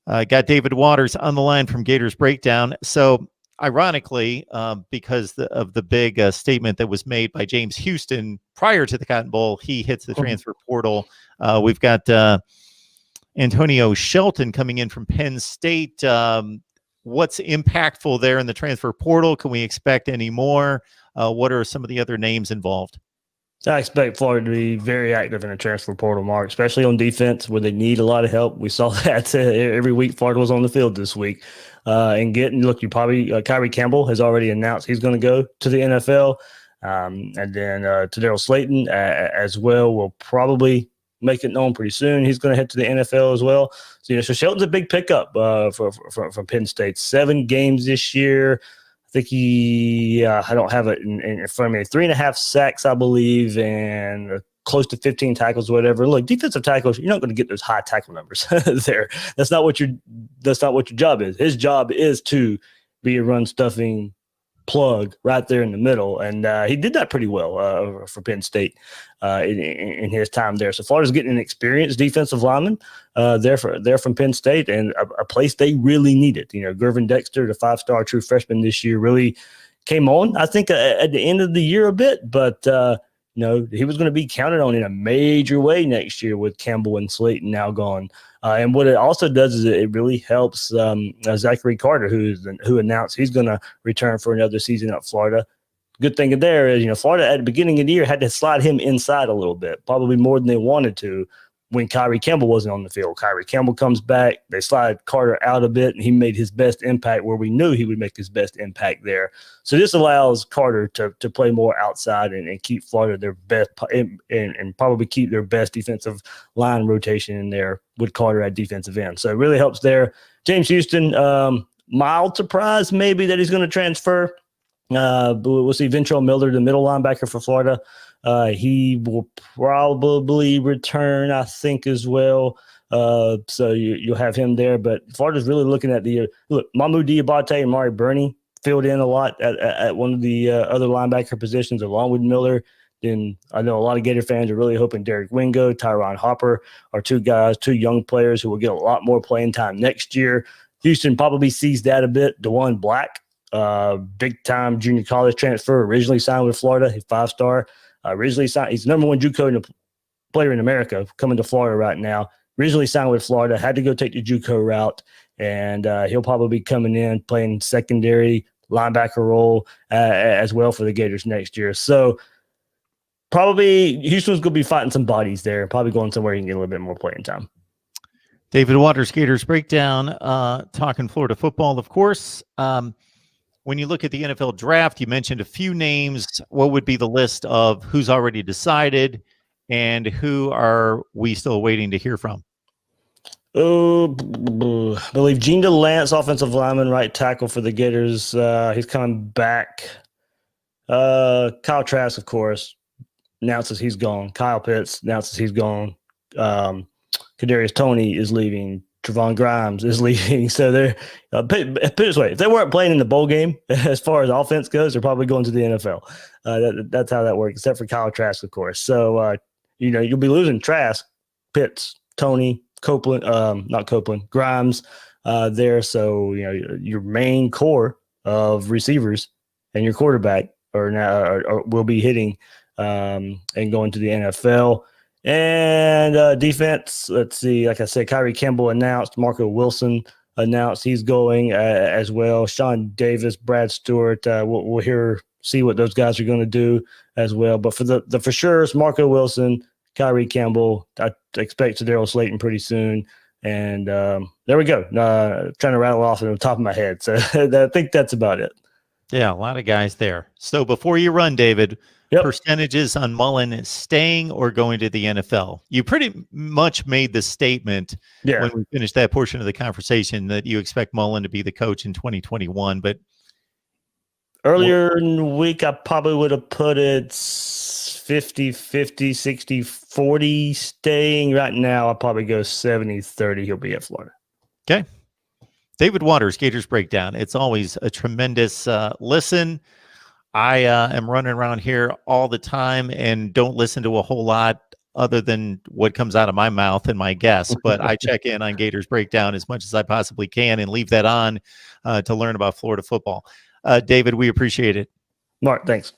Got David Waters on the line from Gators Breakdown. So, ironically, because of the big statement that was made by James Houston prior to the Cotton Bowl, he hits the transfer portal. We've got Antonio Shelton coming in from Penn State. What's impactful there in the transfer portal? Can we expect any more? What are some of the other names involved? I expect Florida to be very active in the transfer portal, Mark, especially on defense where they need a lot of help. We saw that every week Florida was on the field this week. And you probably Kyrie Campbell has already announced he's going to go to the NFL. And then to Daryl Slayton as well will probably make it known pretty soon. He's going to head to the NFL as well. So, so Shelton's a big pickup for Penn State. 7 games this year. I think I don't have it in front of me, 3.5 sacks, I believe, and close to 15 tackles, whatever. Look, defensive tackles, you're not going to get those high tackle numbers there. That's not what your job is. His job is to be a run stuffing plug right there in the middle, and he did that pretty well for Penn State in his time there. So Florida's getting an experienced defensive lineman there from Penn State, and a place they really needed. Gervin Dexter, the 5-star true freshman this year, really came on, I think, at the end of the year a bit, but he was going to be counted on in a major way next year with Campbell and Slayton now gone. And what it also does is it really helps Zachary Carter, who announced he's going to return for another season at Florida. Good thing there is, Florida at the beginning of the year had to slide him inside a little bit, probably more than they wanted to when Kyrie Campbell wasn't on the field. Kyrie Campbell comes back, they slide Carter out a bit, and he made his best impact where we knew he would make his best impact there. So this allows Carter to play more outside and keep Florida their best and probably keep their best defensive line rotation in there with Carter at defensive end. So it really helps there. James Houston, mild surprise maybe that he's going to transfer. But we'll see Ventrell Miller, the middle linebacker for Florida. He will probably return, I think, as well. So you'll have him there. But Florida's really looking at Mahmoud Diabate and Mari Burney filled in a lot at one of the other linebacker positions along with Miller. Then I know a lot of Gator fans are really hoping Derek Wingo, Tyron Hopper are two young players who will get a lot more playing time next year. Houston probably sees that a bit. DeJuan Black, big-time junior college transfer, originally signed with Florida, he's 5-star. Originally signed, he's number 1 JUCO player in America coming to Florida right now. Originally signed with Florida, had to go take the JUCO route, and he'll probably be coming in playing secondary linebacker role as well for the Gators next year. So probably Houston's going to be fighting some bodies there, probably going somewhere he can get a little bit more playing time. David Waters, Gators Breakdown, talking Florida football, of course. When you look at the NFL draft, you mentioned a few names. What would be the list of who's already decided and who are we still waiting to hear from? I believe Gene DeLance, offensive lineman, right tackle for the Gators. He's coming back. Kyle Trask, of course, announces he's gone. Kyle Pitts announces he's gone. Kadarius Toney is leaving. Trevon Grimes is leaving. So they're put it this way: if they weren't playing in the bowl game, as far as offense goes, they're probably going to the NFL. That's how that works, except for Kyle Trask, of course. So you'll be losing Trask, Pitts, Toney, Copeland, not Copeland, Grimes there. So your main core of receivers and your quarterback will be hitting and going to the NFL. And defense, let's see, like I said, Kyrie Campbell announced, Marco Wilson announced he's going as well. Sean Davis, Brad Stewart, we'll see what those guys are going to do as well. But for the for sure, it's Marco Wilson, Kyrie Campbell. I expect Daryl Slayton pretty soon. And there we go. Trying to rattle off on the top of my head. So I think that's about it. Yeah, a lot of guys there. So before you run, David, yep. Percentages on Mullen staying or going to the NFL? You pretty much made the statement when we finished that portion of the conversation that you expect Mullen to be the coach in 2021. But earlier in the week, I probably would have put it 50-50, 60-40 staying. Right now, I'll probably go 70-30. He'll be at Florida. Okay. David Waters, Gators Breakdown. It's always a tremendous listen. I am running around here all the time and don't listen to a whole lot other than what comes out of my mouth and my guess, but I check in on Gators Breakdown as much as I possibly can and leave that on to learn about Florida football. David, we appreciate it. Mark, thanks.